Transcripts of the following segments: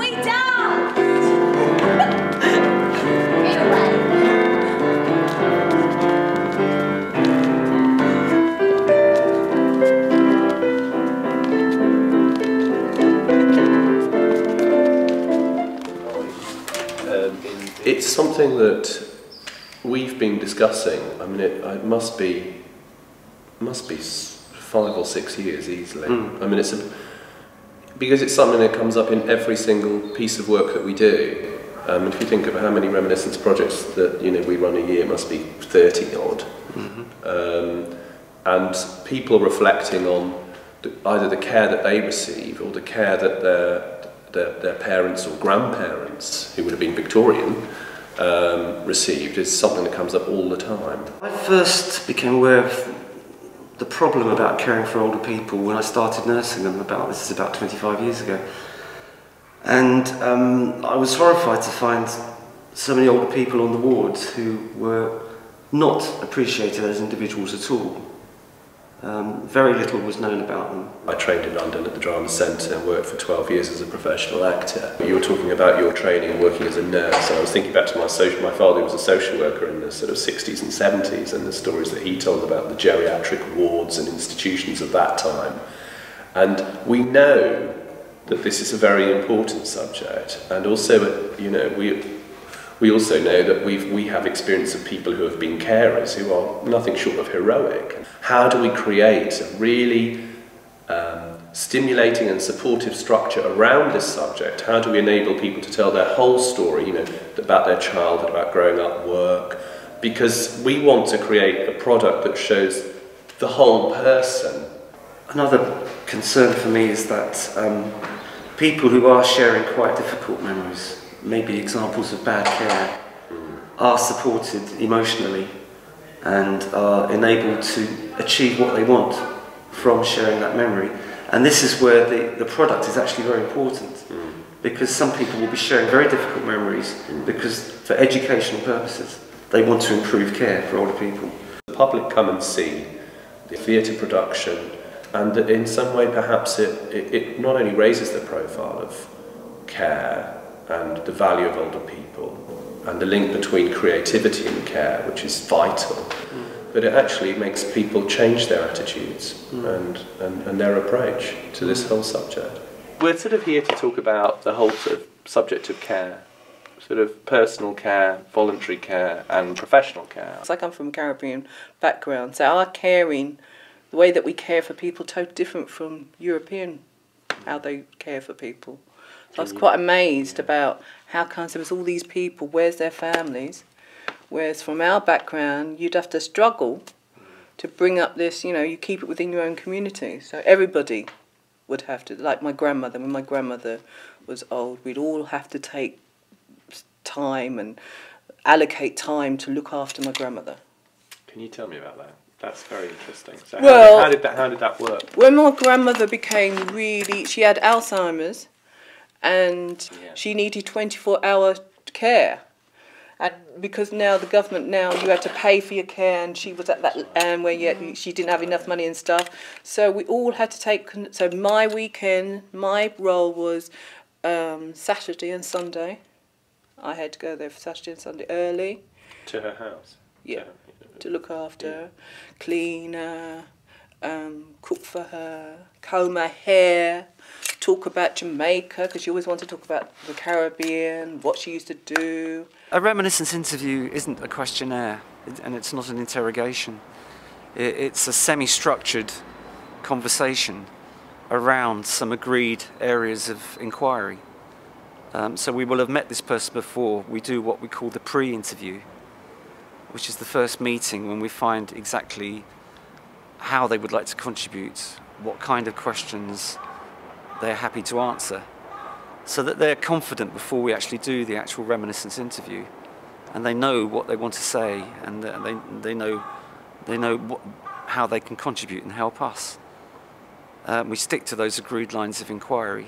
Lay down! Get away. It's something that we've been discussing. I mean, it must be 5 or 6 years easily. I mean, because it's something that comes up in every single piece of work that we do. If you think of how many Reminiscence projects that we run a year, it must be 30 odd. And people reflecting on either the care that they receive or the care that their parents or grandparents, who would have been Victorian, received, is something that comes up all the time. I first became aware of the problem about caring for older people when I started nursing them. This is about 25 years ago, and I was horrified to find so many older people on the wards who were not appreciated as individuals at all. Very little was known about them. I trained in London at the Drama Centre and worked for 12 years as a professional actor. You were talking about your training and working as a nurse, and I was thinking back to my father, who was a social worker in the sort of 60s and 70s, and the stories that he told about the geriatric wards and institutions of that time. And we know that this is a very important subject, and also, we also know that we have experience of people who have been carers who are nothing short of heroic. How do we create a really stimulating and supportive structure around this subject? How do we enable people to tell their whole story, about their childhood, about growing up, work? Because we want to create a product that shows the whole person. Another concern for me is that people who are sharing quite difficult memories, maybe examples of bad care, are supported emotionally and are enabled to achieve what they want from sharing that memory. And this is where the product is actually very important, because some people will be sharing very difficult memories because for educational purposes they want to improve care for older people. The public come and see the theatre production, and in some way perhaps it not only raises the profile of care and the value of older people and the link between creativity and care, which is vital, but it actually makes people change their attitudes and their approach to this whole subject. We're sort of here to talk about the whole sort of subject of care, sort of personal care, voluntary care and professional care. I come from a Caribbean background, so our caring, the way that we care for people, totally different from European, how they care for people. So I was quite amazed about how come there was all these people, where's their families? Whereas from our background, you'd have to struggle to bring up this, you keep it within your own community. So everybody would have to, like my grandmother, when my grandmother was old, we'd all have to take time and allocate time to look after my grandmother. Can you tell me about that? That's very interesting. So well, how did that work? When my grandmother became she had Alzheimer's, and she needed 24-hour care. And because now the government, you had to pay for your care, and she was at that where she didn't have enough money and stuff. So we all had to take, so my weekend, my role was Saturday and Sunday. I had to go there for Saturday and Sunday early. To her house? Yeah, to look after her, clean her, cook for her, comb her hair, talk about Jamaica, because she always wanted to talk about the Caribbean, what she used to do. A Reminiscence interview isn't a questionnaire, and it's not an interrogation. It's a semi-structured conversation around some agreed areas of inquiry. So we will have met this person before. We do what we call the pre-interview, which is the first meeting when we find exactly how they would like to contribute, what kind of questions they're happy to answer, so that they're confident before we actually do the actual Reminiscence interview, and they know what they want to say, and they know how they can contribute and help us. We stick to those agreed lines of inquiry,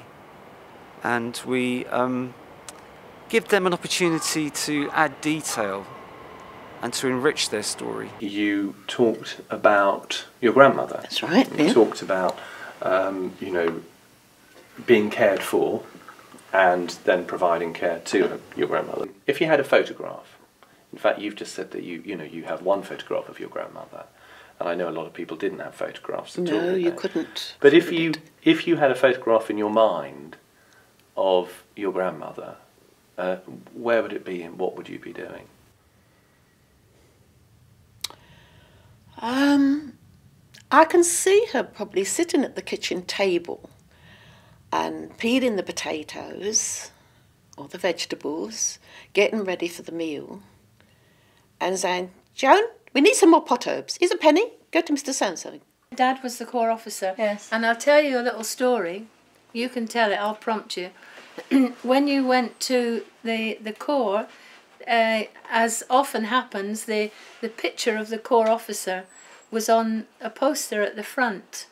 and we give them an opportunity to add detail and to enrich their story. You talked about your grandmother. That's right. You talked about, being cared for and then providing care to your grandmother. If you had a photograph, in fact, you've just said that you have one photograph of your grandmother, and I know a lot of people didn't have photographs at all. No, you couldn't. But if you had a photograph in your mind of your grandmother, where would it be and what would you be doing? I can see her probably sitting at the kitchen table and peeling the potatoes or the vegetables, getting ready for the meal, and saying, "Joan, we need some more pot herbs. Here's a penny. Go to Mr. So-and-so." Dad was the corps officer. Yes. And I'll tell you a little story. You can tell it, I'll prompt you. When you went to the corps, as often happens, the picture of the corps officer was on a poster at the front,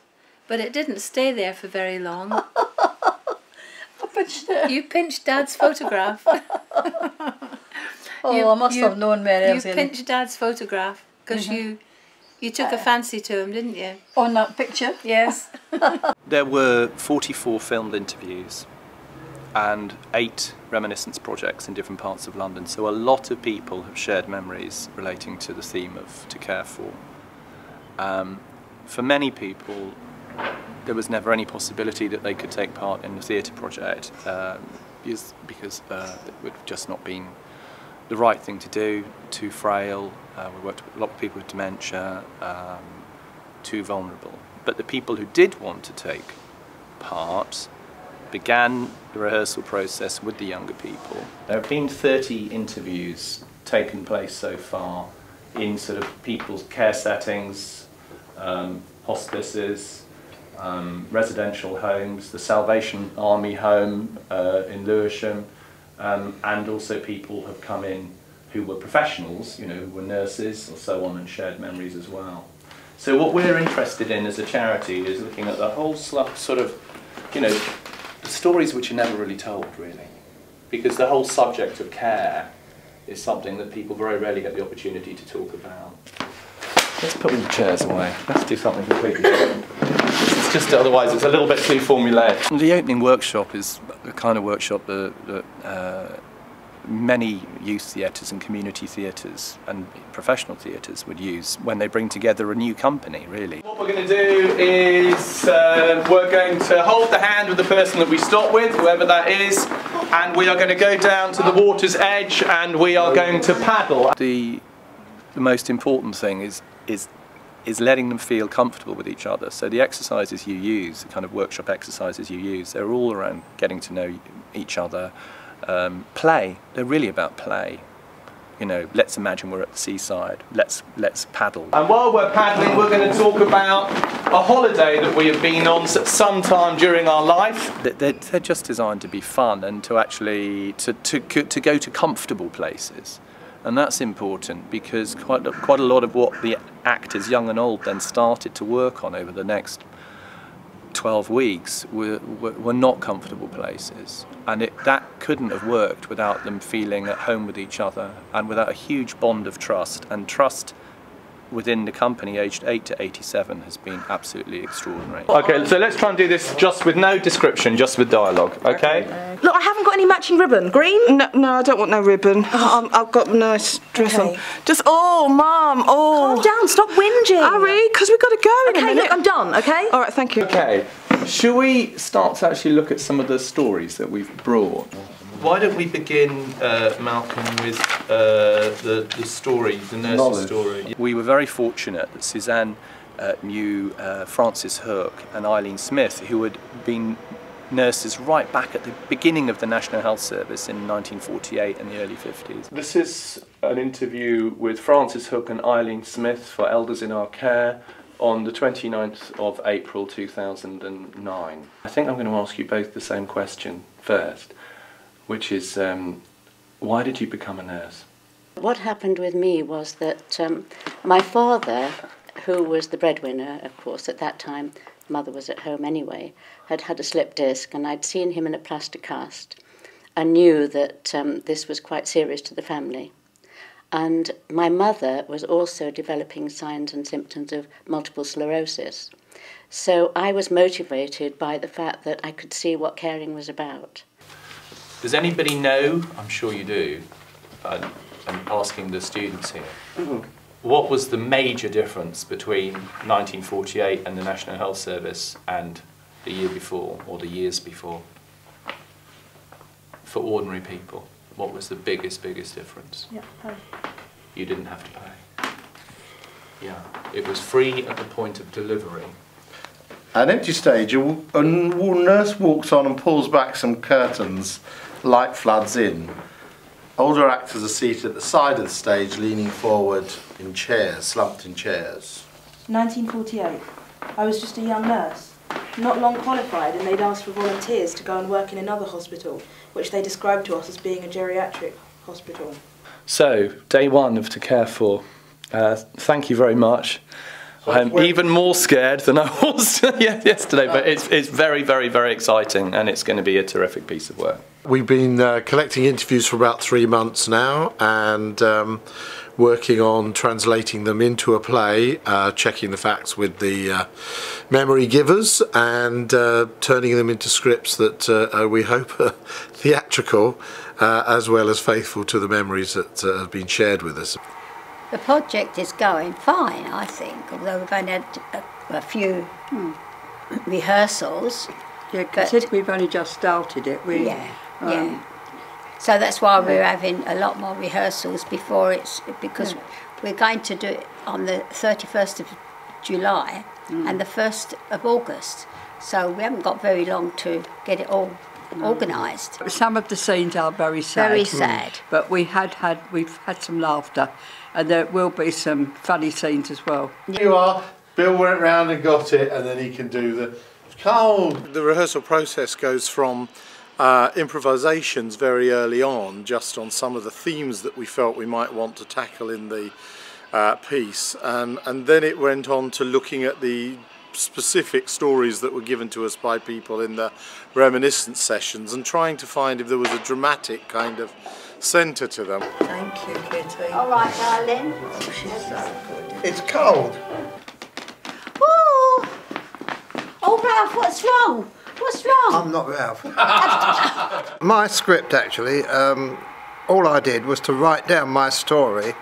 but it didn't stay there for very long. I pinched it. You pinched Dad's photograph. I must have known Mary. You pinched Dad's photograph because you took a fancy to him, didn't you? On that picture? Yes. There were 44 filmed interviews and 8 reminiscence projects in different parts of London, so a lot of people have shared memories relating to the theme of to care for. For many people, there was never any possibility that they could take part in the theatre project because it would have just not been the right thing to do, too frail. We worked with a lot of people with dementia, too vulnerable. But the people who did want to take part began the rehearsal process with the younger people. There have been 30 interviews taken place so far in sort of people's care settings, hospices, residential homes, the Salvation Army home in Lewisham, and also people have come in who were professionals, who were nurses or so on, and shared memories as well. So what we're interested in as a charity is looking at the whole sort of, the stories which are never really told, really. Because the whole subject of care is something that people very rarely get the opportunity to talk about. Let's put all the chairs away. Let's do something completely different. It's just, otherwise it's a little bit too formulaic. The opening workshop is the kind of workshop that many youth theatres and community theatres and professional theatres would use when they bring together a new company, really. What we're going to do is we're going to hold the hand of the person that we stop with, whoever that is, and we are going to go down to the water's edge and we are going to paddle. The most important thing is letting them feel comfortable with each other. So the exercises you use, the kind of workshop exercises you use, they're all around getting to know each other. Play, they're really about play. Let's imagine we're at the seaside, let's paddle. And while we're paddling, we're going to talk about a holiday that we have been on sometime during our life. They're just designed to be fun and to actually to go to comfortable places. And that's important because quite a lot of what the actors, young and old, then started to work on over the next 12 weeks were not comfortable places. And that couldn't have worked without them feeling at home with each other and without a huge bond of trust. And trust within the company aged 8 to 87 has been absolutely extraordinary. Okay, so let's try and do this just with no description, just with dialogue, okay? Look, I haven't got any matching ribbon. Green? No, I don't want no ribbon. I've got a nice dress on. Just, Mum, Calm down, stop whinging. Hurry, because we've got to go in a Okay, minute. look, I'm done, okay? All right, thank you. Okay, shall we start to actually look at some of the stories that we've brought? Why don't we begin, Malcolm, with the story, the nurse's story? We were very fortunate that Suzanne knew Francis Hook and Eileen Smith, who had been nurses right back at the beginning of the National Health Service in 1948 and the early 50s. This is an interview with Francis Hook and Eileen Smith for Elders in Our Care on the 29th of April 2009. I think I'm going to ask you both the same question first, which is, why did you become a nurse? What happened with me was that my father, who was the breadwinner, of course, at that time, mother was at home anyway, had had a slip disc, and I'd seen him in a plaster cast and knew that this was quite serious to the family. And my mother was also developing signs and symptoms of multiple sclerosis. So I was motivated by the fact that I could see what caring was about. Does anybody know, I'm sure you do, I'm asking the students here, what was the major difference between 1948 and the National Health Service and the year before, or the years before? For ordinary people, what was the biggest difference? Yeah, pay. You didn't have to pay. Yeah, it was free at the point of delivery. An empty stage, a nurse walks on and pulls back some curtains, light floods in. Older actors are seated at the side of the stage, leaning forward in chairs, slumped in chairs. 1948. I was just a young nurse, not long qualified, and they'd asked for volunteers to go and work in another hospital, which they described to us as being a geriatric hospital. So, day one of To Care For. Thank you very much. I'm even more scared than I was yesterday, but it's very, very, very exciting, and it's going to be a terrific piece of work. We've been collecting interviews for about 3 months now, and working on translating them into a play, checking the facts with the memory givers, and turning them into scripts that we hope are theatrical as well as faithful to the memories that have been shared with us. The project is going fine, I think, although we've only had a few rehearsals. Yeah, considering we've only just started it. Yeah. So that's why we're having a lot more rehearsals before because we're going to do it on the 31st of July and the 1st of August. So we haven't got very long to get it all organised. Some of the scenes are very sad. Very sad. But we've had some laughter, and there will be some funny scenes as well. Here you are. Bill went round and got it, and then he can do the cold. The rehearsal process goes from improvisations very early on, just on some of the themes that we felt we might want to tackle in the piece, and then it went on to looking at the specific stories that were given to us by people in the Reminiscence sessions and trying to find if there was a dramatic kind of centre to them. Thank you, Kitty. All right, darling. Oh, she's so good. It's cold. Ooh. Oh, Ralph, what's wrong? What's wrong? I'm not Ralph. My script, actually, all I did was to write down my story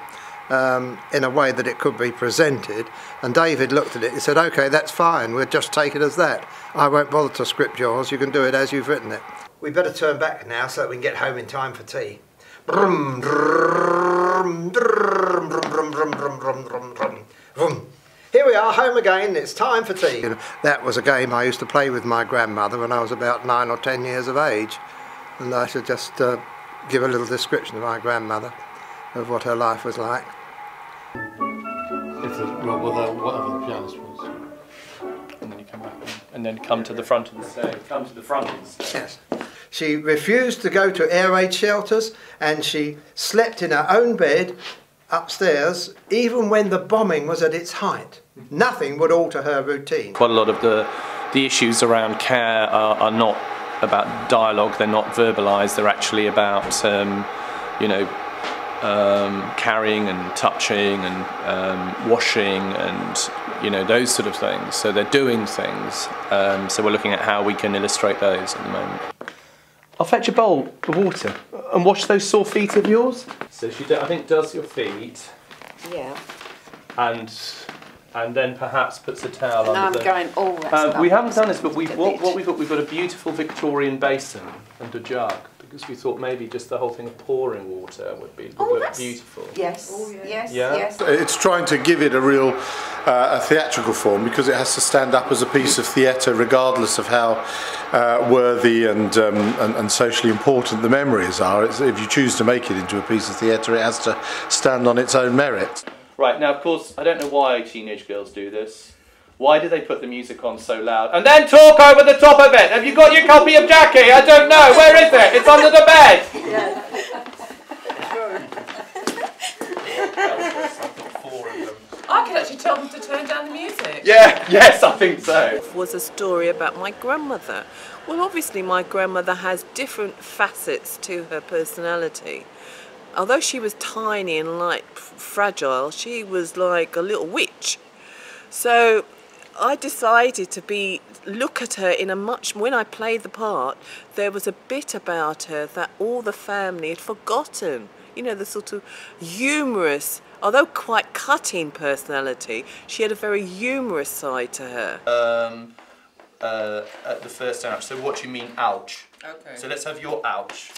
in a way that it could be presented, and David looked at it and said, OK, that's fine, we'll just take it as that. I won't bother to script yours, you can do it as you've written it. We better turn back now so that we can get home in time for tea. Brum, brum, brum, brum, brum, brum, brum, brum, brum, brum. Here we are, home again, it's time for tea. That was a game I used to play with my grandmother when I was about 9 or 10 years of age, and I should just give a little description of my grandmother, of what her life was like. Whatever the pianist was. And then you come back and then come to the front of the stage. Come to the front of the stage. Yes. She refused to go to air raid shelters, and she slept in her own bed upstairs even when the bombing was at its height. Nothing would alter her routine. Quite a lot of the issues around care are not about dialogue, they're not verbalised, they're actually about carrying and touching and washing and those sort of things. So they're doing things. So we're looking at how we can illustrate those at the moment. I'll fetch a bowl of water and wash those sore feet of yours. So she, I think, does your feet. Yeah. And then perhaps puts a towel and under I'm going, oh, that's we haven't done this, but we've got a beautiful Victorian basin and a jug, because we thought maybe just the whole thing of pouring water would look beautiful. Yes, yes, Yeah? yes. It's trying to give it a real a theatrical form, because it has to stand up as a piece of theatre regardless of how worthy and socially important the memories are. If you choose to make it into a piece of theatre, it has to stand on its own merit. Right, now of course, I don't know why teenage girls do this. Why do they put the music on so loud and then talk over the top of it? Have you got your copy of Jackie? I don't know. Where is it? It's under the bed. I could actually tell them to turn down the music. Yeah, yes, I think so. Was a story about my grandmother. Well, obviously my grandmother has different facets to her personality. Although she was tiny and fragile, she was like a little witch. So I decided to look at her in a much, when I played the part, there was a bit about her that all the family had forgotten. You know, the sort of humorous, although quite cutting personality, she had a very humorous side to her. At the first ouch. So what do you mean, ouch? Okay. So let's have your ouch.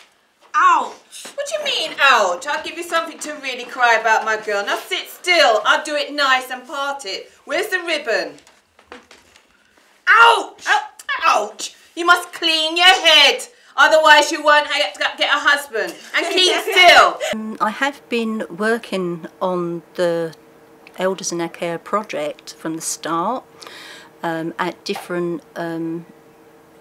Ouch! What do you mean, ouch? I'll give you something to really cry about, my girl. Now sit still. I'll do it nice and part it. Where's the ribbon? Ouch! Ouch! You must clean your head. Otherwise you won't get a husband. And keep still. I have been working on the Elders in Our Care project from the start at different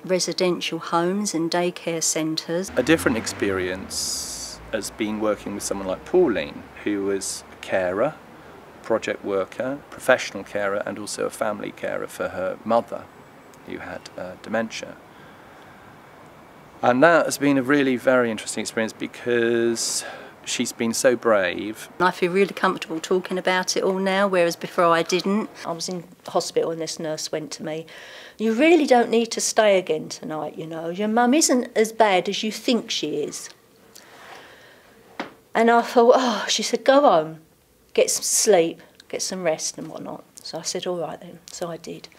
residential homes and daycare centres. A different experience has been working with someone like Pauline, who was a carer, project worker, professional carer, and also a family carer for her mother, who had dementia. And that has been a really very interesting experience because she's been so brave. I feel really comfortable talking about it all now, whereas before I didn't. I was in hospital and this nurse went to me, "You really don't need to stay again tonight, you know. Your mum isn't as bad as you think she is." And I thought, oh, she said, "Go home, get some sleep, get some rest and whatnot." So I said, all right then. So I did.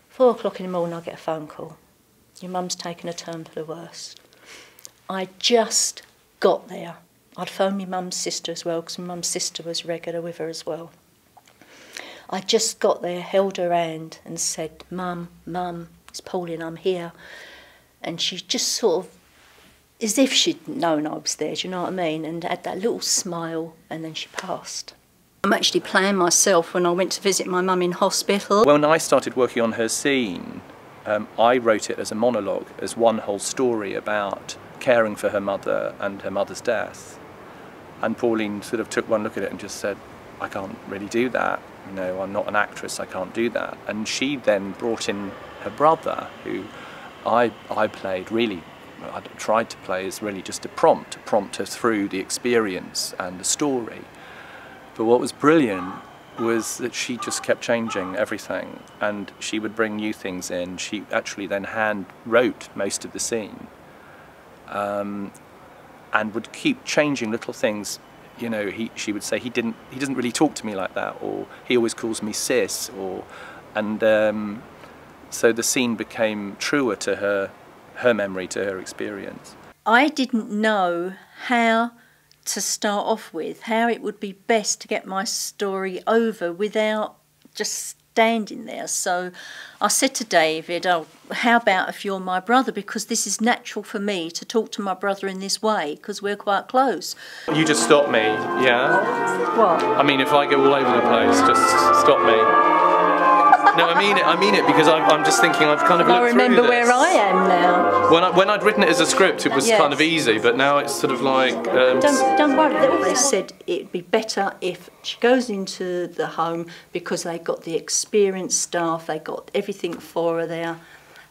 4 o'clock in the morning I get a phone call. "Your mum's taken a turn for the worse." I just got there. I'd phoned my mum's sister as well, because my mum's sister was regular with her as well. I just got there, held her hand and said, "Mum, it's Pauline, I'm here." And she just sort of, as if she'd known I was there, do you know what I mean? And had that little smile, and then she passed. I'm actually playing myself when I went to visit my mum in hospital. When I started working on her scene, I wrote it as a monologue, as one whole story about caring for her mother and her mother's death. And Pauline sort of took one look at it and just said, "I can't really do that. You know, I'm not an actress, I can't do that." And she then brought in her brother, who I played really, I tried to play as really just to prompt her through the experience and the story. But what was brilliant was that she just kept changing everything, and she would bring new things in. She actually then hand wrote most of the scene. And would keep changing little things. You know, she would say, he doesn't really talk to me like that, or he always calls me sis, and so the scene became truer to her memory, to her experience. I didn't know how to start off with, how it would be best to get my story over without just standing there. So I said to David, "Oh, how about if you're my brother, because this is natural for me to talk to my brother in this way, because we're quite close." You just stop me, yeah? What? I mean, if I go all over the place, just stop me. No, I mean it because I'm just thinking I've kind of looked through this. I remember where I am now. When I'd written it as a script, it was kind of easy, but now it's sort of like... Don't worry. They said it'd be better if she goes into the home because they got the experienced staff, they got everything for her there,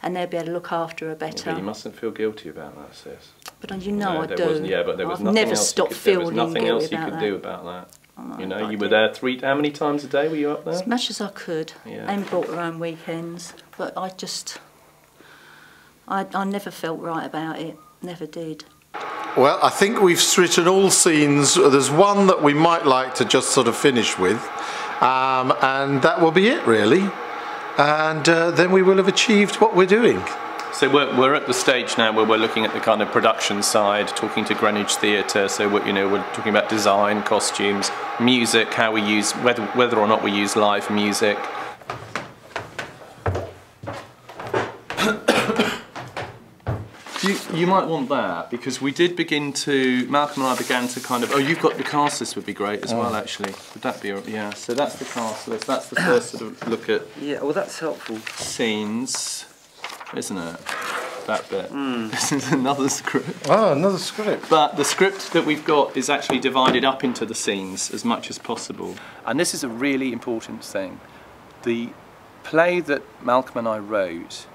and they'll be able to look after her better. Yeah, but you mustn't feel guilty about that, sis. But you know I do. But there was I've never stopped feeling guilty about that. There was nothing else you could do about that. You know, you were there how many times a day were you up there? As much as I could. Yeah. And brought her own weekends. But I never felt right about it. Never did. Well, I think we've written all scenes. There's one that we might like to just sort of finish with. And that will be it, really. And then we will have achieved what we're doing. So we're at the stage now where we're looking at the kind of production side, talking to Greenwich Theatre. So we're talking about design, costumes, music, how we use whether or not we use live music. You might want that, because we did begin to, Malcolm and I began to kind of, oh, you've got the cast list would be great as well, actually. Would that be, yeah, so that's the cast list, that's the first sort of look at... Yeah, well that's helpful. Scenes, isn't it? That bit. This is another script. Oh, another script. But the script that we've got is actually divided up into the scenes as much as possible. And this is a really important thing. The play that Malcolm and I wrote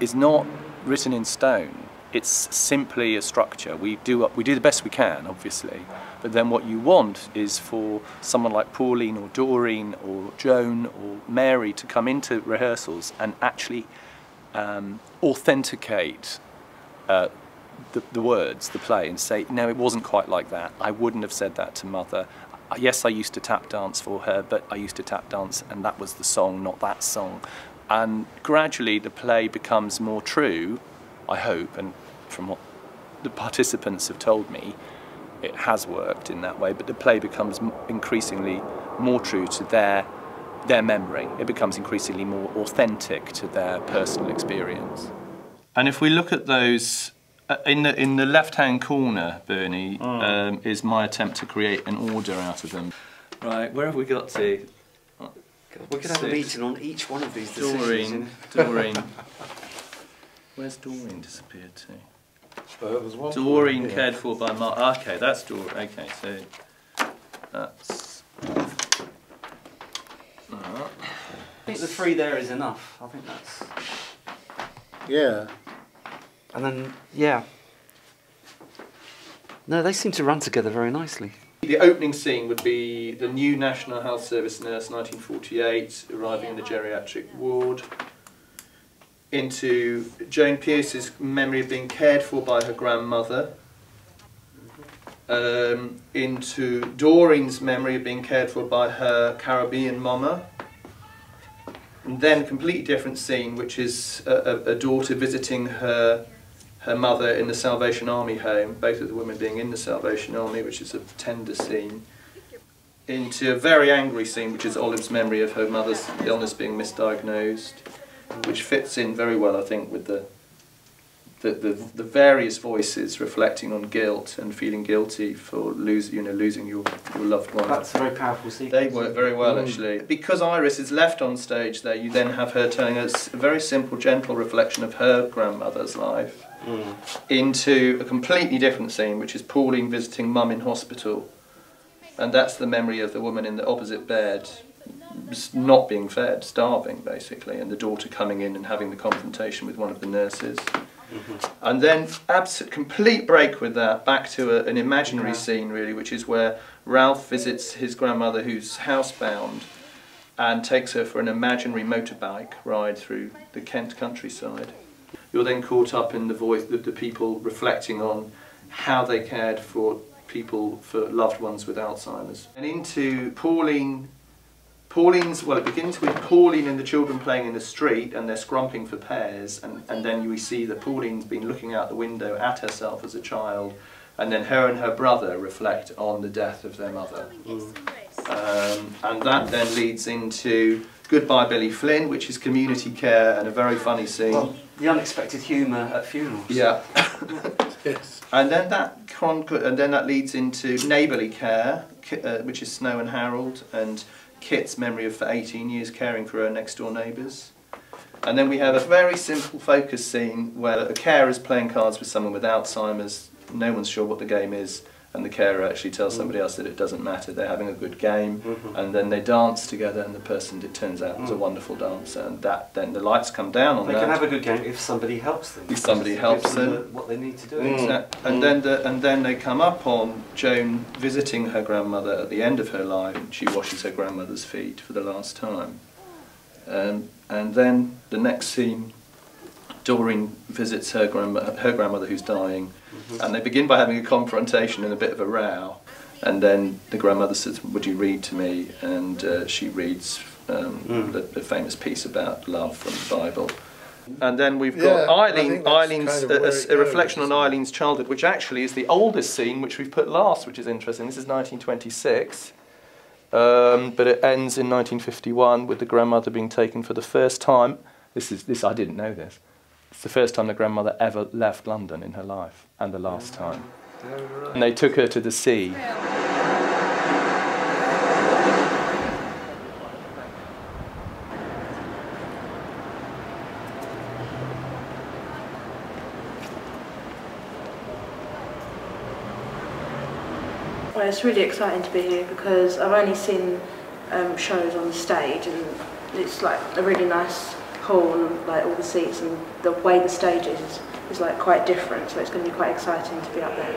is not written in stone. it's simply a structure. We do the best we can, obviously, but then what you want is for someone like Pauline or Doreen or Joan or Mary to come into rehearsals and actually authenticate the words, the play, and say, no, it wasn't quite like that. I wouldn't have said that to Mother. Yes, I used to tap dance for her, but I used to tap dance and that was the song, not that song. And gradually the play becomes more true, I hope, and from what the participants have told me, it has worked in that way, but the play becomes increasingly more true to their memory. It becomes increasingly more authentic to their personal experience. And if we look at those, in the left-hand corner, Bernie, is my attempt to create an order out of them. Right, where have we got to? We could have a meeting on each one of these decisions. Doreen. Where's Doreen disappeared to? Doreen cared for by Mark. Okay, that's Doreen. Okay, so that's. I think the 3 there is enough. I think that's. Yeah. And then, yeah. No, they seem to run together very nicely. The opening scene would be the new National Health Service nurse, 1948, arriving in the geriatric ward, into Joan Pierce's memory of being cared for by her grandmother, into Doreen's memory of being cared for by her Caribbean mama, and then a completely different scene, which is a daughter visiting her mother in the Salvation Army home, both of the women being in the Salvation Army, which is a tender scene, into a very angry scene, which is Olive's memory of her mother's illness being misdiagnosed, which fits in very well, I think, with the various voices reflecting on guilt and feeling guilty for losing your loved one. That's a very powerful scene. They work very well, actually. Because Iris is left on stage there, you then have her telling us a very simple, gentle reflection of her grandmother's life into a completely different scene, which is Pauline visiting Mum in hospital. And that's the memory of the woman in the opposite bed, not being fed, starving, basically, and the daughter coming in and having the confrontation with one of the nurses. And then, complete break with that, back to an imaginary scene, really, which is where Ralph visits his grandmother who's housebound and takes her for an imaginary motorbike ride through the Kent countryside. You're then caught up in the voice, the people reflecting on how they cared for people, for loved ones with Alzheimer's. And into well, it begins with Pauline and the children playing in the street and they're scrumping for pears, and then we see that Pauline's been looking out the window at herself as a child, and then her and her brother reflect on the death of their mother. And that then leads into Goodbye Billy Flynn, which is community care and a very funny scene. Well, the unexpected humour at funerals. Yeah. Yes. And then that leads into neighbourly care, which is Snow and Harold, and Kit's memory of for 18 years caring for her next door neighbours. And then we have a very simple focus scene where a carer is playing cards with someone with Alzheimer's, no one's sure what the game is, and the carer actually tells somebody else that it doesn't matter, they're having a good game, and then they dance together, and the person, it turns out, was a wonderful dancer, and then the lights come down on that. They can have a good game if somebody helps them. If somebody helps them. What they need to do. And then they come up on Joan visiting her grandmother at the end of her life. She washes her grandmother's feet for the last time. And then the next scene, Doreen visits her grandmother who's dying, and they begin by having a confrontation and a bit of a row, and then the grandmother says, "Would you read to me?" And she reads the famous piece about love from the Bible. And then we've got Eileen's a reflection on Eileen's childhood, which actually is the oldest scene, which we've put last, which is interesting. This is 1926. But it ends in 1951 with the grandmother being taken for the first time. This I didn't know this. It's the first time the grandmother ever left London in her life, and the last time. And they took her to the sea. Well, it's really exciting to be here because I've only seen shows on the stage, and it's like a really nice hall and like all the seats and the way the stage is is like quite different, so it's going to be quite exciting to be up there.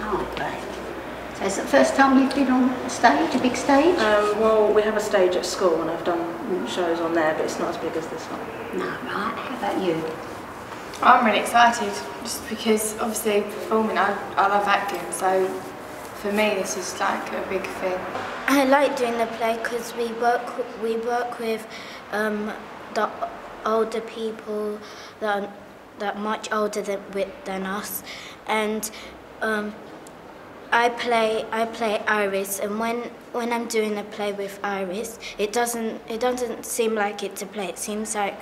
Oh, great. So is it the first time you've been on stage, a big stage? Well, we have a stage at school and I've done shows on there, but it's not as big as this one. No, right. How about you? I'm really excited, just because obviously performing, I love acting, so for me this is like a big thing. I like doing the play because we work with the older people that are much older than us, and I play Iris, and when I'm doing a play with Iris, it doesn't seem like it's a play. It seems like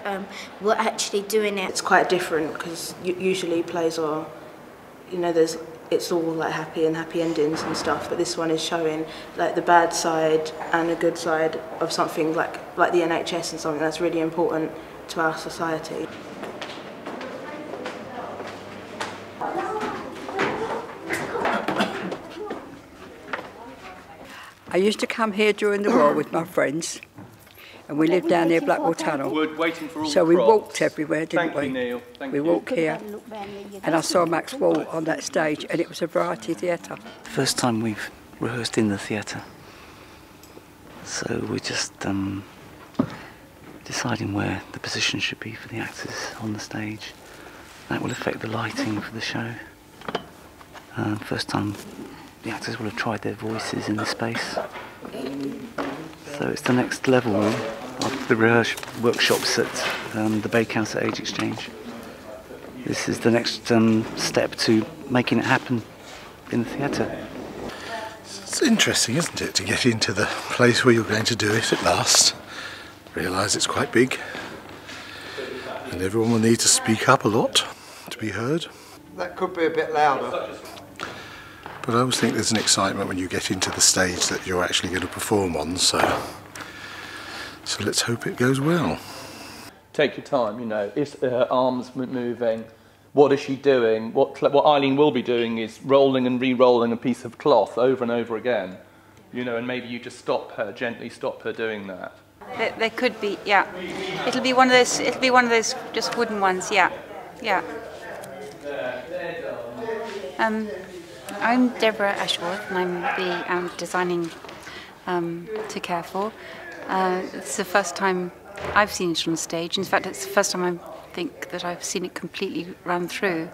we're actually doing it. It's quite different because usually plays are, you know, it's all like happy endings and stuff, but this one is showing like the bad side and the good side of something like the NHS and something that's really important to our society. I used to come here during the war with my friends, and we lived down near Blackwall Tunnel. So we walked everywhere, didn't we? Neil. We walked here, and I saw Max Wall on that stage, and it was a variety theatre. The first time we've rehearsed in the theatre, so we're just deciding where the position should be for the actors on the stage. That will affect the lighting for the show. First time the actors will have tried their voices in the space. So it's the next level of the workshops at the Bakehouse at Age Exchange. This is the next step to making it happen in the theatre. It's interesting, isn't it, to get into the place where you're going to do it at last. Realise it's quite big, and everyone will need to speak up a lot to be heard. That could be a bit louder. But I always think there's an excitement when you get into the stage that you're actually going to perform on, so let's hope it goes well. Take your time, you know, is her arms moving? What is she doing? What Eileen will be doing is rolling and re-rolling a piece of cloth over and over again, you know, and maybe you just gently stop her doing that. There could be, yeah. It'll be one of those just wooden ones, yeah. I'm Deborah Ashworth, and I'm designing To Care For. It's the first time I've seen it on stage. In fact, it's the first time I think that I've seen it completely run through.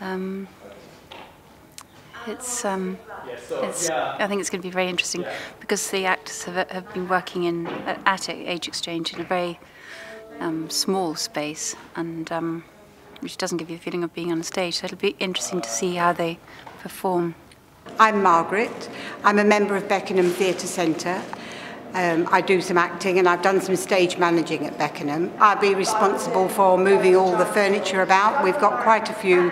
I think it's going to be very interesting because the actors have been working at Age Exchange in a very small space, and which doesn't give you a feeling of being on stage. So it'll be interesting to see how they perform. I'm Margaret. I'm a member of Beckenham Theatre Centre. I do some acting and I've done some stage managing at Beckenham. I'll be responsible for moving all the furniture about. We've got quite a few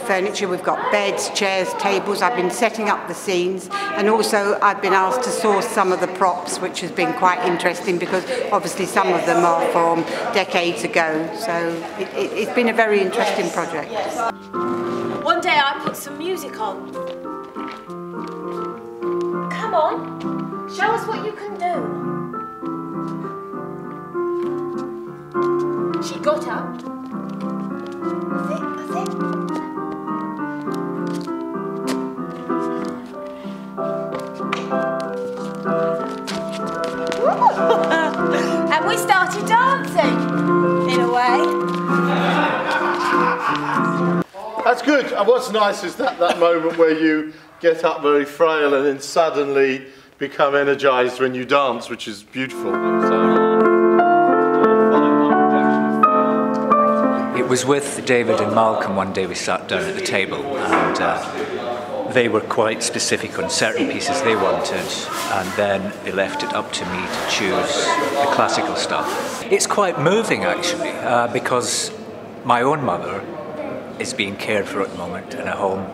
furniture. We've got beds, chairs, tables. I've been setting up the scenes, and also I've been asked to source some of the props, which has been quite interesting because obviously some of them are from decades ago. So it's been a very interesting project. One day I put some music on. Come on. Show us what you can do. She got up. That's it. And we started dancing, in a way. That's good. And what's nice is that moment where you get up very frail and then suddenly become energised when you dance, which is beautiful. It was with David and Malcolm one day we sat down at the table, and they were quite specific on certain pieces they wanted, and then they left it up to me to choose the classical stuff. It's quite moving actually, because my own mother is being cared for at the moment in a home.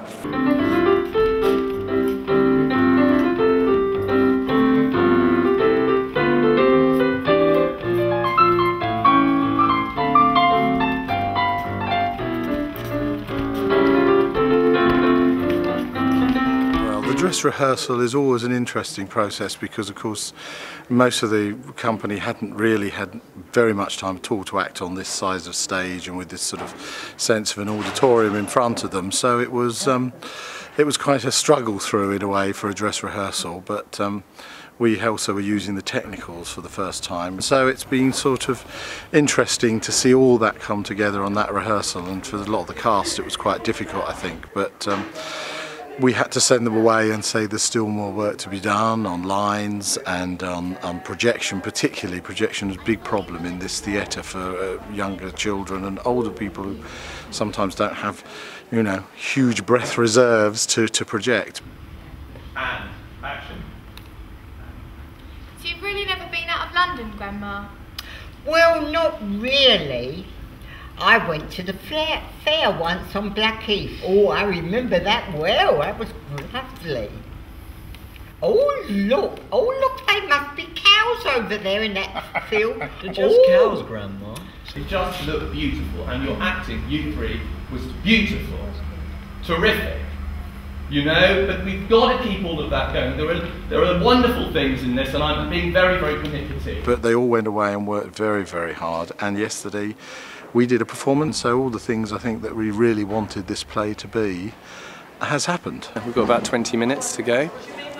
Dress rehearsal is always an interesting process because, of course, most of the company hadn't really had very much time at all to act on this size of stage and with this sort of sense of an auditorium in front of them. So it was quite a struggle through, in a way, for a dress rehearsal. But we also were using the technicals for the first time. So it's been sort of interesting to see all that come together on that rehearsal, and for a lot of the cast it was quite difficult, I think. But we had to send them away and say there's still more work to be done on lines and on projection. Particularly, projection is a big problem in this theatre for younger children and older people who sometimes don't have, you know, huge breath reserves to project. And action. So you've really never been out of London, Grandma? Well, not really. I went to the fair once on Blackheath. Oh, I remember that well. That was lovely. Oh, look, they must be cows over there in that field. They're just cows, Grandma. They just look beautiful, and your acting, you three, was beautiful. Terrific. You know, but we've got to keep all of that going. There are wonderful things in this, and I'm being very, very communicative. But they all went away and worked very, very hard. And yesterday we did a performance, so all the things I think that we really wanted this play to be has happened. We've got about 20 minutes to go,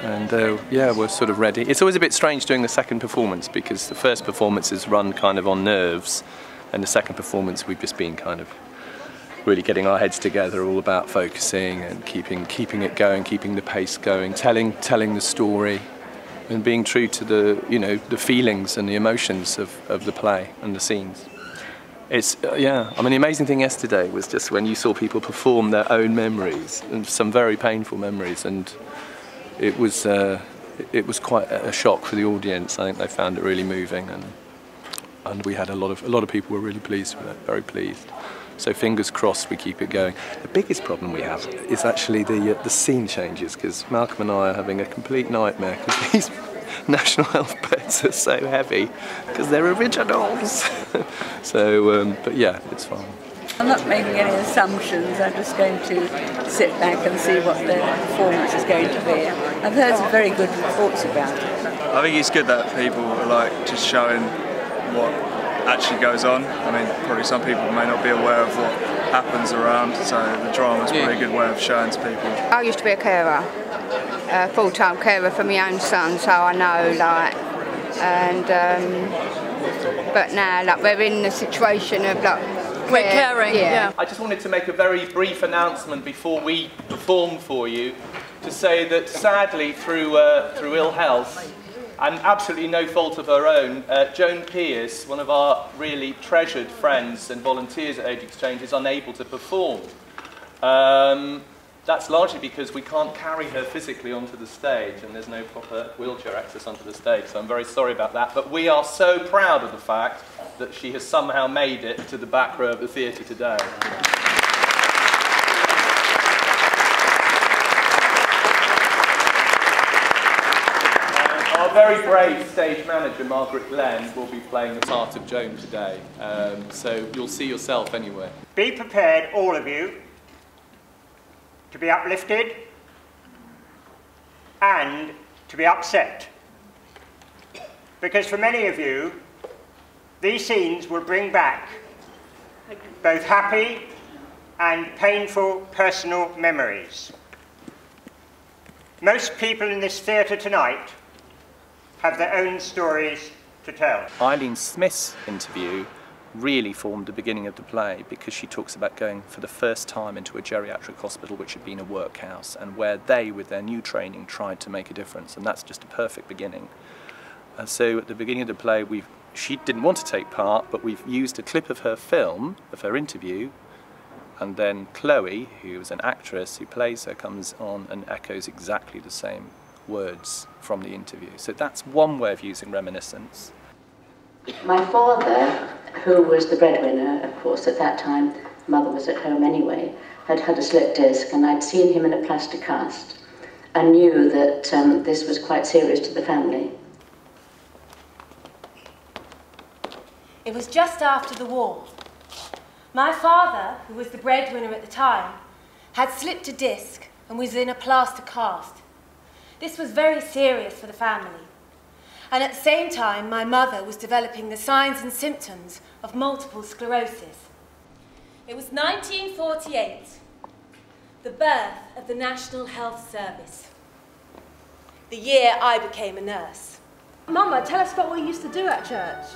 and yeah, we're sort of ready. It's always a bit strange doing the second performance because the first performance is run kind of on nerves, and the second performance we've just been kind of really getting our heads together, all about focusing and keeping it going, keeping the pace going, telling the story, and being true to the, you know, the feelings and the emotions of the play and the scenes. It's yeah. I mean, the amazing thing yesterday was just when you saw people perform their own memories, and some very painful memories, and it was quite a shock for the audience. I think they found it really moving, and we had a lot of people were really pleased with it, very pleased. So fingers crossed we keep it going. The biggest problem we have is actually the scene changes, because Malcolm and I are having a complete nightmare because these National Health beds are so heavy because they're originals. So, but yeah, it's fine. I'm not making any assumptions. I'm just going to sit back and see what the performance is going to be. I've heard some very good reports about it. I think it's good that people are like just showing what actually goes on. I mean, probably some people may not be aware of what happens around, so the drama is probably a good way of showing to people. I used to be a carer, a full-time carer for my own son, so I know, like, and but now, like, we're in the situation of, like, we're caring, yeah. I just wanted to make a very brief announcement before we perform for you, to say that sadly, through ill health, and absolutely no fault of her own, Joan Pierce, one of our really treasured friends and volunteers at Age Exchange, is unable to perform. That's largely because we can't carry her physically onto the stage, and there's no proper wheelchair access onto the stage, so I'm very sorry about that. But we are so proud of the fact that she has somehow made it to the back row of the theatre today. Our very brave stage manager, Margaret Glenn, will be playing the part of Joan today, so you'll see yourself anyway. Be prepared, all of you, to be uplifted and to be upset. Because for many of you, these scenes will bring back both happy and painful personal memories. Most people in this theatre tonight have their own stories to tell. Eileen Smith's interview really formed the beginning of the play, because she talks about going for the first time into a geriatric hospital which had been a workhouse, and where they, with their new training, tried to make a difference, and that's just a perfect beginning. And so at the beginning of the play, she didn't want to take part, but we've used a clip of her film, of her interview, and then Chloe, who is an actress who plays her, comes on and echoes exactly the same words from the interview. So that's one way of using reminiscence. My father, who was the breadwinner, of course, at that time, mother was at home anyway, had had a slipped disc, and I'd seen him in a plaster cast and knew that this was quite serious to the family. It was just after the war. My father, who was the breadwinner at the time, had slipped a disc and was in a plaster cast. This was very serious for the family. And at the same time, my mother was developing the signs and symptoms of multiple sclerosis. It was 1948, the birth of the National Health Service, the year I became a nurse. Mama, tell us about what you used to do at church.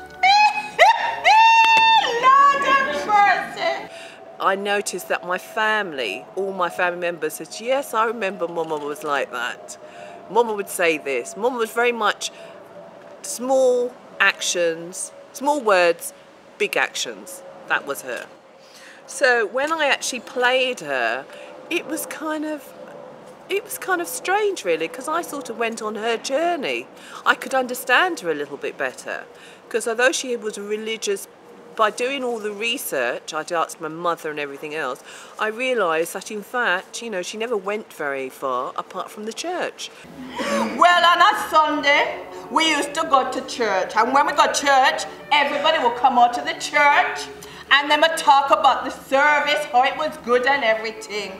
Lord have mercy. I noticed that my family, all my family members said, yes, I remember Mama was like that. Mama would say this. Mama was very much small actions, small words, big actions. That was her. So when I actually played her, it was kind of strange, really, because I sort of went on her journey. I could understand her a little bit better, because although she was religious, by doing all the research, I'd asked my mother and everything else, I realised that, in fact, you know, she never went very far apart from the church. Well, on a Sunday, we used to go to church, and when we got to church, everybody would come out to the church, and they would talk about the service, how it was good and everything.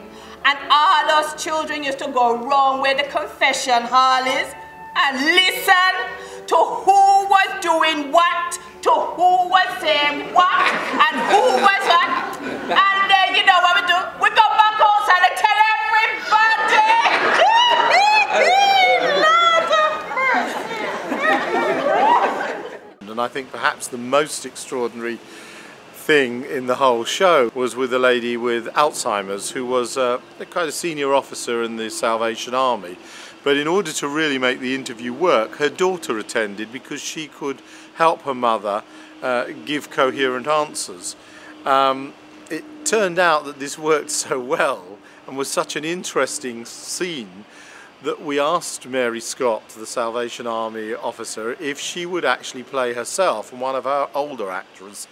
And all us children used to go round where the confession hall is and listen to who was doing what, to who was saying what, and who was what. And then, you know what we do? We go back outside and tell everybody. And I think perhaps the most extraordinary thing in the whole show was with a lady with Alzheimer's who was a kind of senior officer in the Salvation Army. But in order to really make the interview work, her daughter attended because she could help her mother give coherent answers. It turned out that this worked so well and was such an interesting scene that we asked Mary Scott, the Salvation Army officer, if she would actually play herself, and one of our older actors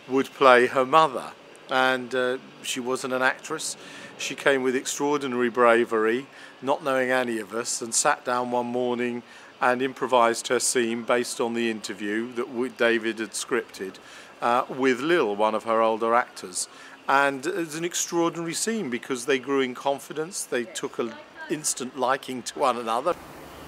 would play her mother. And she wasn't an actress. She came with extraordinary bravery, not knowing any of us, and sat down one morning and improvised her scene based on the interview that David had scripted with Lil, one of her older actors. And it was an extraordinary scene because they grew in confidence, they took an instant liking to one another.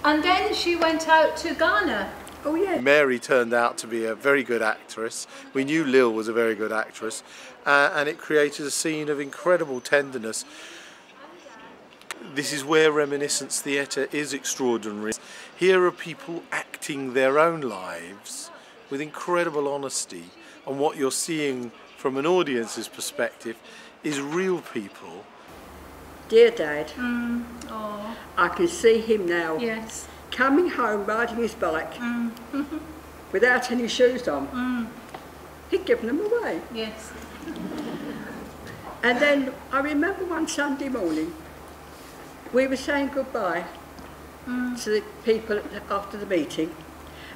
And then she went out to Ghana. Oh yeah. Mary turned out to be a very good actress. We knew Lil was a very good actress, and it created a scene of incredible tenderness. This is where Reminiscence Theatre is extraordinary. Here are people acting their own lives with incredible honesty, and what you're seeing from an audience's perspective is real people. Dear Dad, Oh. I can see him now. Yes. Coming home riding his bike without any shoes on. He'd given them away. Yes. And then I remember one Sunday morning we were saying goodbye to the people after the meeting,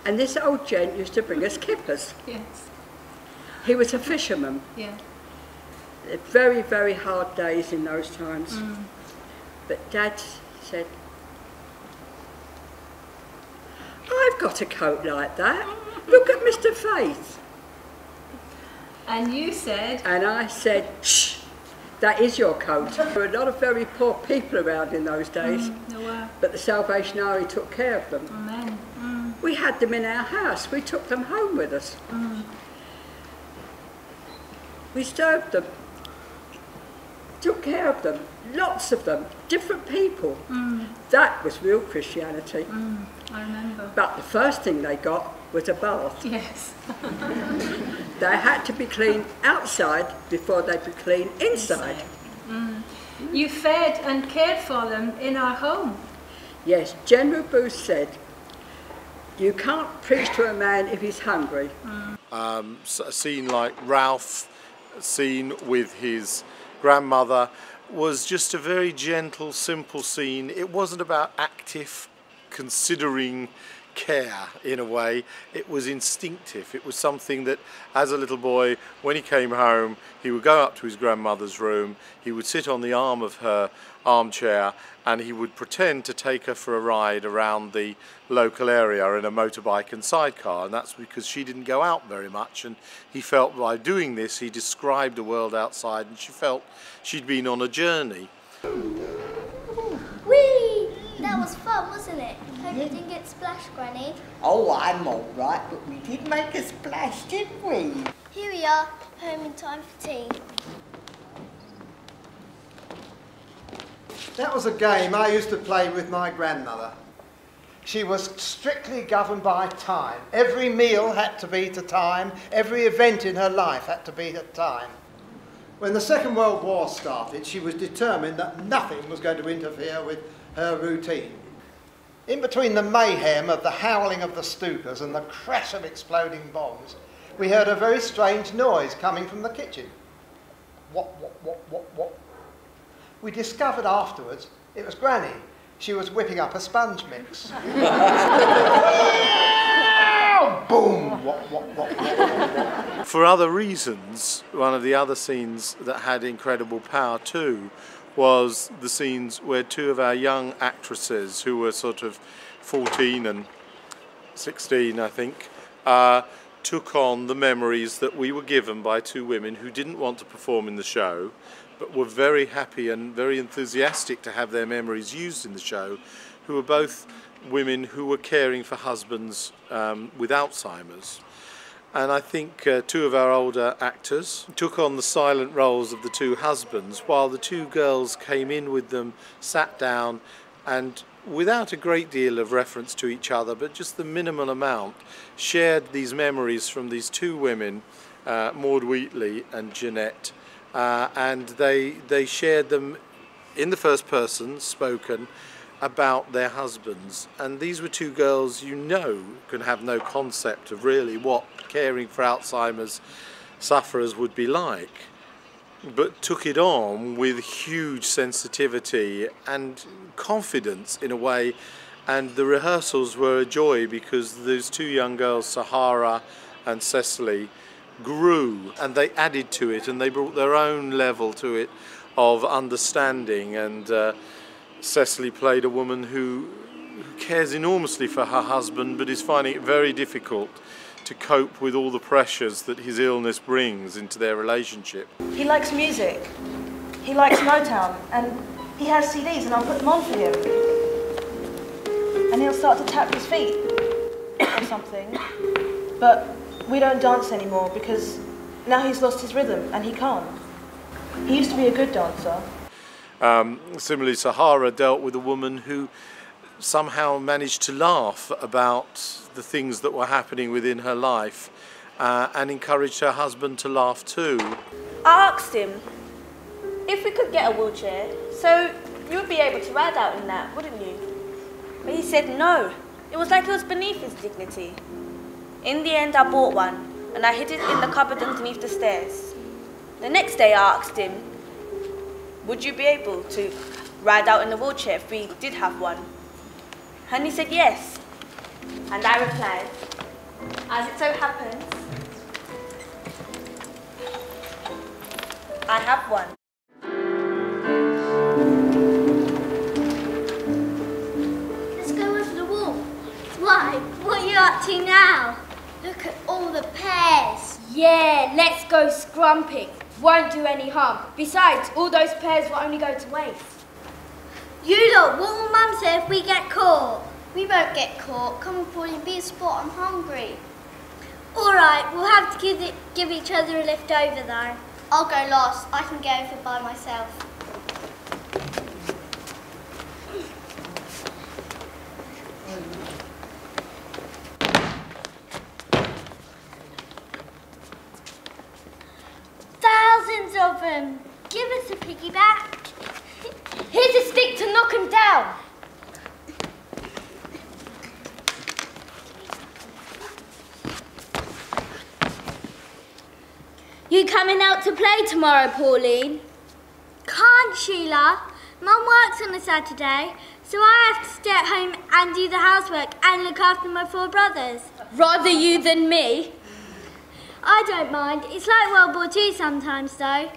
and this old gent used to bring us kippers. Yes. He was a fisherman. Yeah. Very, very hard days in those times. But Dad said, I've got a coat like that. Look at Mr. Faith. And you said? And I said, shh, that is your coat. There were a lot of very poor people around in those days. There were. But the Salvation Army took care of them. Amen. We had them in our house. We took them home with us. We served them, took care of them, lots of them, different people. That was real Christianity. I remember. But the first thing they got was a bath. Yes. They had to be clean outside before they'd be clean inside. You fed and cared for them in our home. Yes, General Booth said, you can't preach to a man if he's hungry. A scene like Ralph, a scene with his grandmother, was just a very gentle, simple scene. It wasn't about active, considering care in a way. It was instinctive. It was something that, as a little boy, when he came home, he would go up to his grandmother's room, he would sit on the arm of her armchair, and he would pretend to take her for a ride around the local area in a motorbike and sidecar, and that's because she didn't go out very much, and he felt by doing this he described the world outside, and she felt she'd been on a journey. Whee! That was fun, wasn't it? Hope you didn't get splashed, Granny. Oh, I'm all right, but we did make a splash, didn't we? Here we are, home in time for tea. That was a game I used to play with my grandmother. She was strictly governed by time. Every meal had to be to time. Every event in her life had to be at time. When the Second World War started, she was determined that nothing was going to interfere with her routine. In between the mayhem of the howling of the Stukas and the crash of exploding bombs, we heard a very strange noise coming from the kitchen. What? We discovered afterwards it was Granny. She was whipping up a sponge mix. Boom! What? For other reasons, one of the other scenes that had incredible power too was the scenes where two of our young actresses, who were sort of 14 and 16, I think, took on the memories that we were given by two women who didn't want to perform in the show, but were very happy and very enthusiastic to have their memories used in the show, who were both women who were caring for husbands with Alzheimer's. And I think two of our older actors took on the silent roles of the two husbands, while the two girls came in with them, sat down, and without a great deal of reference to each other, but just the minimal amount, shared these memories from these two women, Maud Wheatley and Jeanette, and they shared them in the first person, spoken, about their husbands. And these were two girls you know can have no concept of really what caring for Alzheimer's sufferers would be like, but took it on with huge sensitivity and confidence in a way. And the rehearsals were a joy because those two young girls, Sahara and Cecily, grew and they added to it and they brought their own level to it of understanding. And Cecily played a woman who cares enormously for her husband but is finding it very difficult to cope with all the pressures that his illness brings into their relationship. He likes music, he likes Motown, and he has CDs and I'll put them on for him. And he'll start to tap his feet or something. But we don't dance anymore because now he's lost his rhythm and he can't. He used to be a good dancer. Similarly, Sahara dealt with a woman who somehow managed to laugh about the things that were happening within her life and encouraged her husband to laugh too. I asked him if we could get a wheelchair, so you would be able to ride out in that, wouldn't you? But he said no. It was like it was beneath his dignity. In the end, I bought one, and I hid it in the cupboard underneath the stairs. The next day I asked him, would you be able to ride out in a wheelchair if we did have one? And he said yes. And I replied, as it so happens, I have one. Let's go over the wall. Why? What are you up to now? Look at all the pears. Yeah, let's go scrumping. Won't do any harm. Besides, all those pears will only go to waste. You lot, what will Mum say if we get caught? We won't get caught. Come on, Pauline, be a sport. I'm hungry. All right, we'll have to give each other a lift over, though. I'll go last. I can get over by myself. Thousands of them. Give us a piggyback. Here's a stick to knock them down. You coming out to play tomorrow, Pauline? Can't, Sheila. Mum works on a Saturday, so I have to stay at home and do the housework and look after my 4 brothers. Rather you than me. I don't mind. It's like World War II sometimes, though.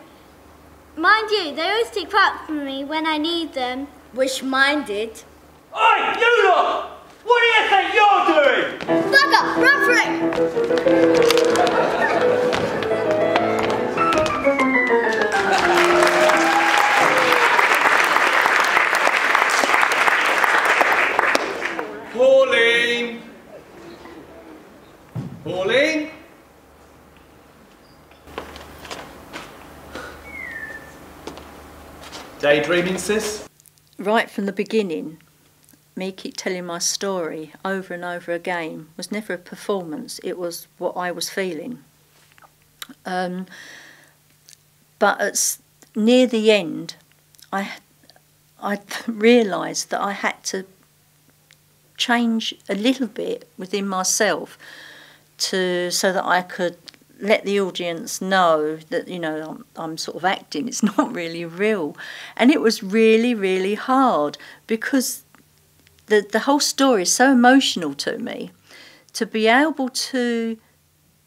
Mind you, they always stick up for me when I need them. Wish mine did. Oi, you lot! What do you think you're doing? Bugger, run for it! Daydreaming, sis? Right from the beginning, me keep telling my story over and over again was never a performance, it was what I was feeling. But at near the end, I realised that I had to change a little bit within myself so that I could let the audience know that, you know, I'm sort of acting, it's not really real. And it was really, really hard because the whole story is so emotional to me. To be able to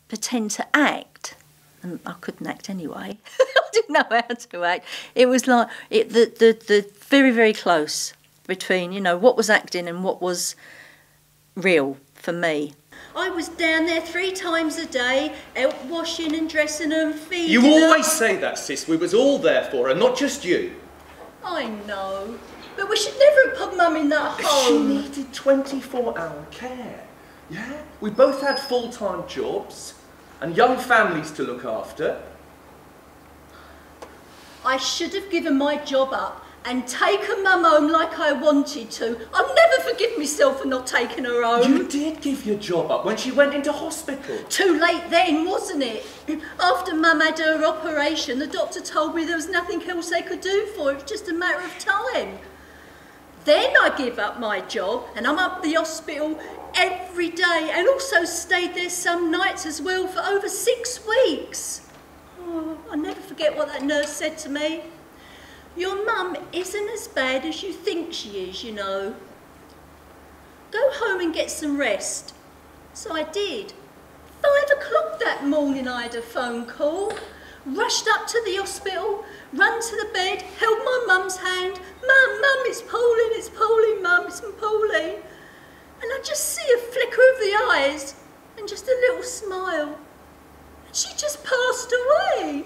pretend to act, and I couldn't act anyway, I didn't know how to act. It was like the very, very close between, you know, what was acting and what was real for me. I was down there 3 times a day, out washing and dressing and feeding You her. always say that, sis. We was all there for her, not just you. I know, but we should never have put Mum in that home. She needed 24-hour care. Yeah? We both had full-time jobs and young families to look after. I should have given my job up and taken Mum home like I wanted to. I'll never forgive myself for not taking her home. You did give your job up when she went into hospital. Too late then, wasn't it? After Mum had her operation, the doctor told me there was nothing else they could do for her. It was just a matter of time. Then I give up my job and I'm up the hospital every day and also stayed there some nights as well for over 6 weeks. Oh, I'll never forget what that nurse said to me. Your mum isn't as bad as you think she is, you know. Go home and get some rest. So I did. 5 o'clock that morning I had a phone call. Rushed up to the hospital, run to the bed, held my mum's hand. Mum, it's Pauline, Mum, it's Pauline. And I just see a flicker of the eyes and just a little smile. And she just passed away.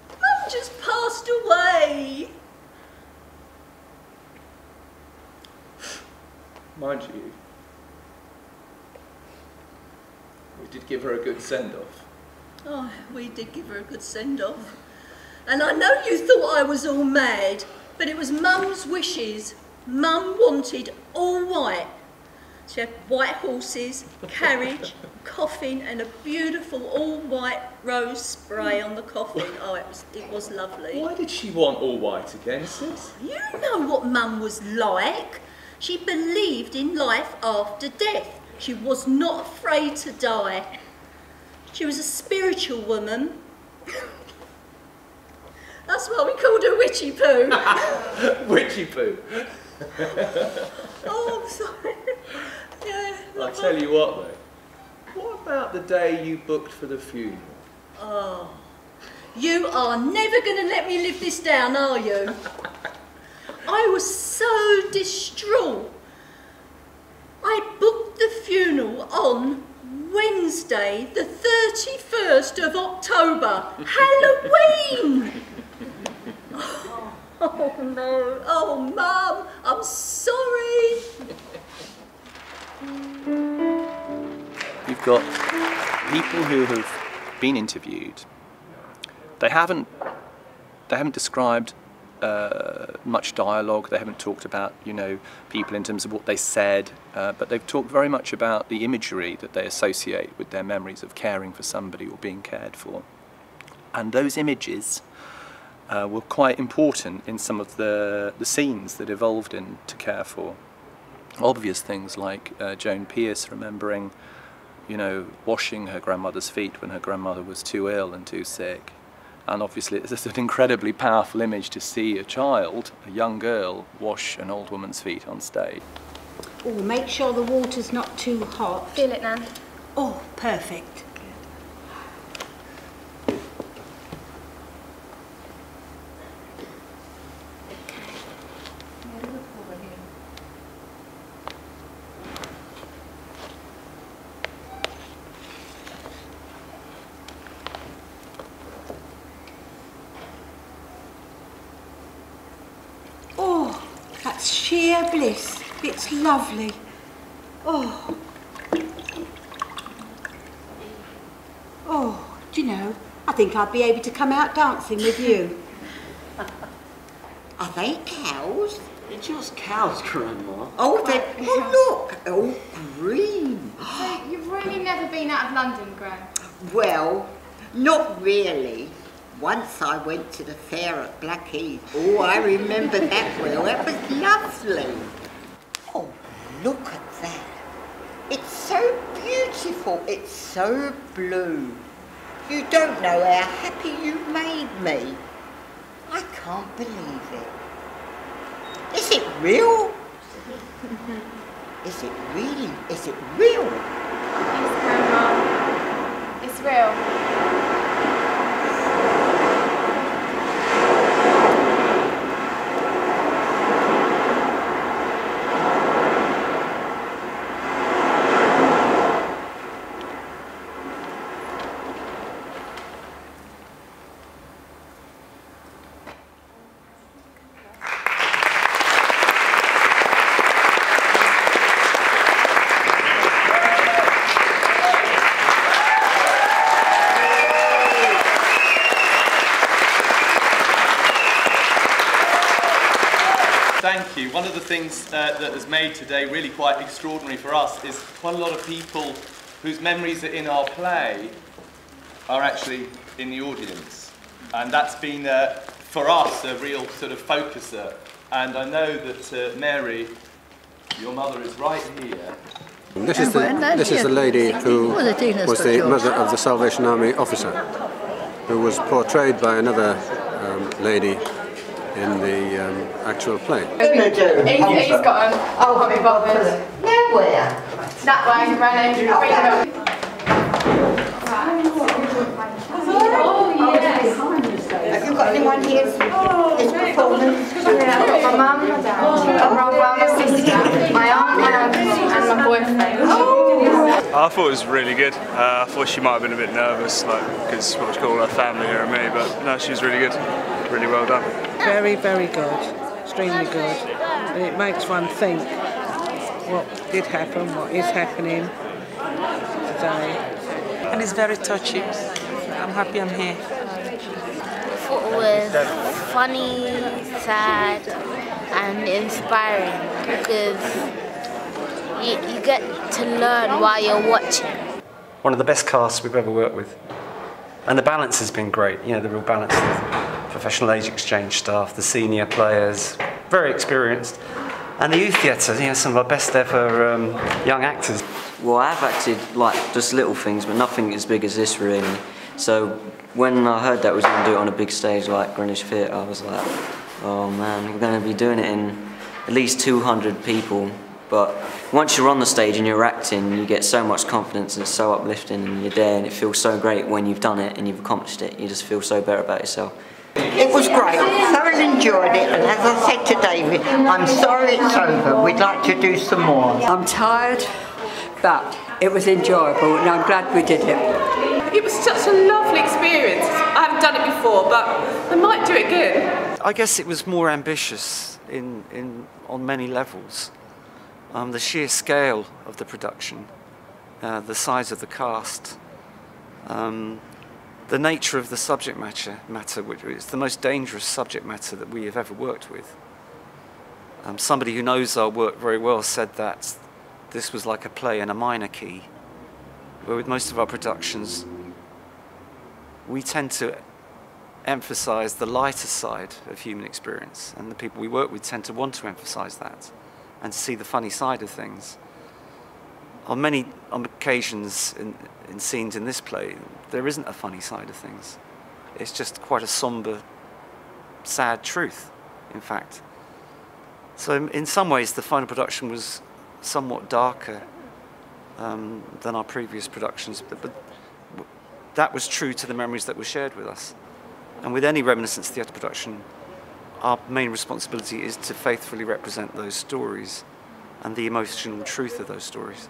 Mum just passed away. Mind you, we did give her a good send-off. Oh, we did give her a good send-off. And I know you thought I was all mad, but it was Mum's wishes. Mum wanted all white. She had white horses, carriage, coffin, and a beautiful all-white rose spray on the coffin. Oh, it was lovely. Why did she want all white again, sis? You know what Mum was like. She believed in life after death. She was not afraid to die. She was a spiritual woman. That's why we called her Witchy Poo. Witchy Poo. Oh, I'm sorry. Yeah. I'll tell you what, though. What about the day you booked for the funeral? Oh, you are never going to let me live this down, are you? I was so distraught. I booked the funeral on Wednesday, the 31st of October, Halloween. Oh no, oh Mum, I'm sorry. You've got people who have been interviewed. They haven't described much dialogue. They haven't talked about, you know, people in terms of what they said, but they've talked very much about the imagery that they associate with their memories of caring for somebody or being cared for. And those images were quite important in some of the scenes that evolved in To Care For. Obvious things like Joan Pierce remembering, you know, washing her grandmother's feet when her grandmother was too ill and too sick. And obviously it's an incredibly powerful image to see a child, a young girl, wash an old woman's feet on stage. Oh, make sure the water's not too hot. Feel it, Nan. Oh, perfect. That's sheer bliss. It's lovely. Oh. Oh, do you know, I think I'd be able to come out dancing with you. Are they cows? They're just cows, Grandma. Oh, look, all green. So you've really never been out of London, Gran? Well, not really. Once I went to the fair at Blackheath. Oh, I remember that well. That was lovely. Oh, look at that. It's so beautiful. It's so blue. You don't know how happy you made me. I can't believe it. Is it real? Is it really? Is it real? Yes, Grandma. It's real. Thank you. One of the things that has made today really quite extraordinary for us is quite a lot of people whose memories are in our play are actually in the audience. And that's been, for us, a real sort of focuser. And I know that Mary, your mother, is right here. This is the lady who was the mother of the Salvation Army officer, who was portrayed by another lady in the actual play. He's got them. Oh, can't be bothered. Nowhere. That way, running. Oh, yes. Have you got anyone here? This performance? Yeah, I've got my mum, my dad, my brother, my sister, my aunt, my uncle, and my boyfriend. I thought it was really good. I thought she might have been a bit nervous, like, because what you call her family here and me, but no, she was really good. Really well done. Very, very good. Extremely good. And it makes one think what did happen, what is happening today. And it's very touching. I'm happy I'm here. I thought it was funny, sad, and inspiring because you get to learn while you're watching. One of the best casts we've ever worked with. And the balance has been great, you know, the real balance of professional age exchange staff, the senior players, very experienced. And the youth theatre, you know, some of our best ever young actors. Well, I've acted like just little things, but nothing as big as this really. So when I heard that we was going to do it on a big stage like Greenwich Theatre, I was like, oh man, we're going to be doing it in at least 200 people. But once you're on the stage and you're acting, you get so much confidence and it's so uplifting and you're there and it feels so great when you've done it and you've accomplished it. You just feel so better about yourself. It was great. Thoroughly enjoyed it, and as I said to David, I'm sorry it's over. We'd like to do some more. I'm tired, but it was enjoyable, and I'm glad we did it. It was such a lovely experience. I haven't done it before, but I might do it again. I guess it was more ambitious on many levels. The sheer scale of the production, the size of the cast, the nature of the subject matter, which is the most dangerous subject matter that we have ever worked with. Somebody who knows our work very well said that this was like a play in a minor key, where with most of our productions, we tend to emphasize the lighter side of human experience, and the people we work with tend to want to emphasize that and to see the funny side of things. On occasions in scenes in this play, there isn't a funny side of things. It's just quite a somber, sad truth, in fact. So in some ways, the final production was somewhat darker than our previous productions, but that was true to the memories that were shared with us. And with any Reminiscence theatre production, our main responsibility is to faithfully represent those stories and the emotional truth of those stories.